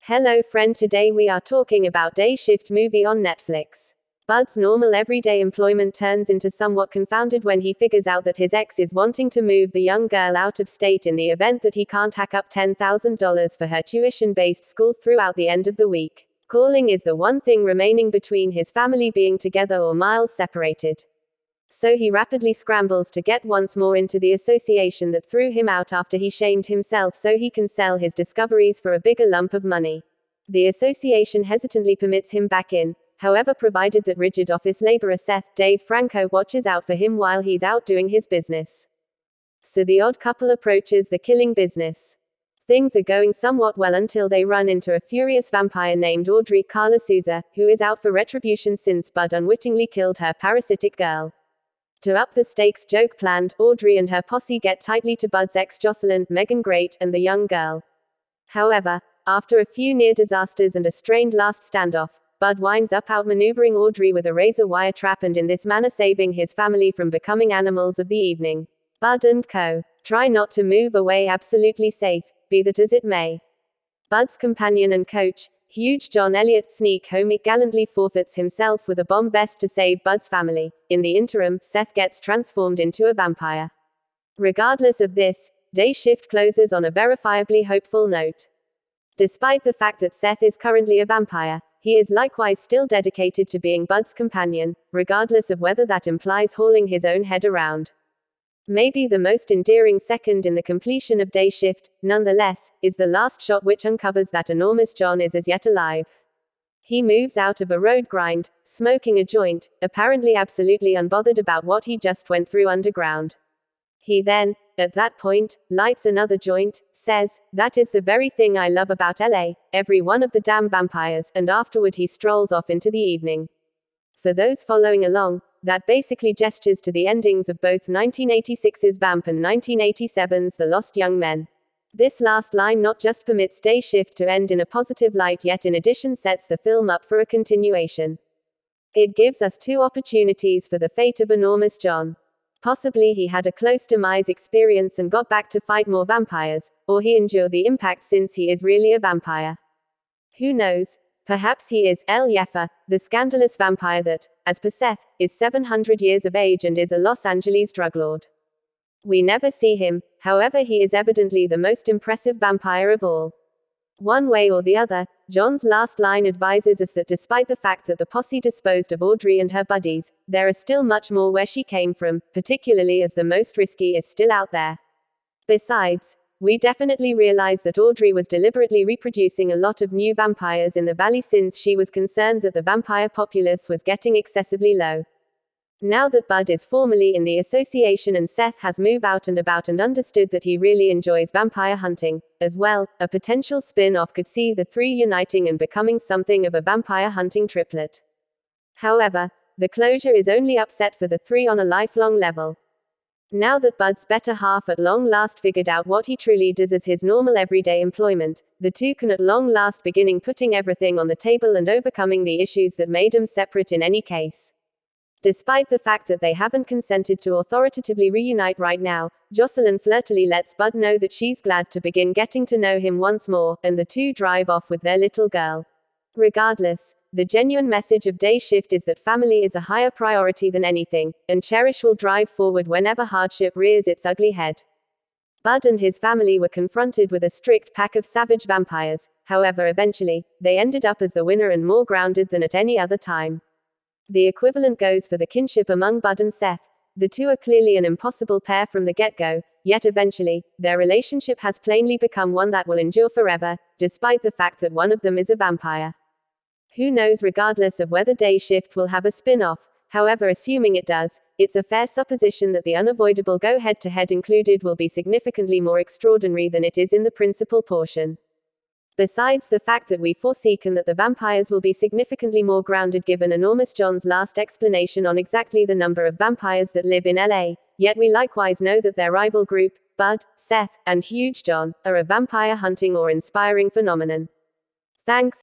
Hello friend, today we are talking about Day Shift movie on Netflix. Bud's normal everyday employment turns into somewhat confounded when he figures out that his ex is wanting to move the young girl out of state in the event that he can't hack up $10,000 for her tuition-based school throughout the end of the week. Calling is the one thing remaining between his family being together or miles separated. So he rapidly scrambles to get once more into the association that threw him out after he shamed himself so he can sell his discoveries for a bigger lump of money. The association hesitantly permits him back in, however, provided that rigid office laborer Seth Dave Franco watches out for him while he's out doing his business. So the odd couple approaches the killing business. Things are going somewhat well until they run into a furious vampire named Audrey Carla Souza, who is out for retribution since Bud unwittingly killed her parasitic girl. To up the stakes joke planned, Audrey and her posse get tightly to Bud's ex Jocelyn, Megan Great, and the young girl. However, after a few near disasters and a strained last standoff, Bud winds up outmaneuvering Audrey with a razor wire trap and in this manner saving his family from becoming animals of the evening. Bud and co. try not to move away absolutely safe, be that as it may. Bud's companion and coach, Huge John Elliott Sneak Homie gallantly forfeits himself with a bomb vest to save Bud's family. In the interim, Seth gets transformed into a vampire. Regardless of this, Day Shift closes on a verifiably hopeful note. Despite the fact that Seth is currently a vampire, he is likewise still dedicated to being Bud's companion, regardless of whether that implies hauling his own head around. Maybe the most endearing second in the completion of Day Shift, nonetheless, is the last shot which uncovers that enormous John is as yet alive. He moves out of a road grind, smoking a joint, apparently absolutely unbothered about what he just went through underground. He then, at that point, lights another joint, says, "That is the very thing I love about LA, every one of the damn vampires," and afterward he strolls off into the evening. For those following along, that basically gestures to the endings of both 1986's Vamp and 1987's The Lost Young Men. This last line not just permits Day Shift to end in a positive light, yet in addition sets the film up for a continuation. It gives us two opportunities for the fate of enormous John. Possibly he had a close demise experience and got back to fight more vampires, or he endured the impact since he is really a vampire. Who knows? Perhaps he is El Yefa, the scandalous vampire that, as per Seth, is 700 years of age and is a Los Angeles drug lord. We never see him, however he is evidently the most impressive vampire of all. One way or the other, John's last line advises us that despite the fact that the posse disposed of Audrey and her buddies, there is still much more where she came from, particularly as the most risky is still out there. Besides, we definitely realize that Audrey was deliberately reproducing a lot of new vampires in the valley since she was concerned that the vampire populace was getting excessively low. Now that Bud is formally in the association and Seth has moved out and about and understood that he really enjoys vampire hunting, as well, a potential spin-off could see the three uniting and becoming something of a vampire hunting triplet. However, the closure is only upset for the three on a lifelong level. Now that Bud's better half at long last figured out what he truly does as his normal everyday employment, the two can at long last beginning putting everything on the table and overcoming the issues that made them separate in any case. Despite the fact that they haven't consented to authoritatively reunite right now, Jocelyn flirtily lets Bud know that she's glad to begin getting to know him once more, and the two drive off with their little girl. Regardless, the genuine message of Day Shift is that family is a higher priority than anything, and Cherish will drive forward whenever hardship rears its ugly head. Bud and his family were confronted with a strict pack of savage vampires, however eventually, they ended up as the winner and more grounded than at any other time. The equivalent goes for the kinship among Bud and Seth. The two are clearly an impossible pair from the get-go, yet eventually, their relationship has plainly become one that will endure forever, despite the fact that one of them is a vampire. Who knows? Regardless of whether Day Shift will have a spin-off, however assuming it does, it's a fair supposition that the unavoidable go head-to-head included will be significantly more extraordinary than it is in the principal portion. Besides the fact that we foreseen that the vampires will be significantly more grounded given enormous John's last explanation on exactly the number of vampires that live in LA, yet we likewise know that their rival group, Bud, Seth, and Huge John, are a vampire hunting or inspiring phenomenon. Thanks.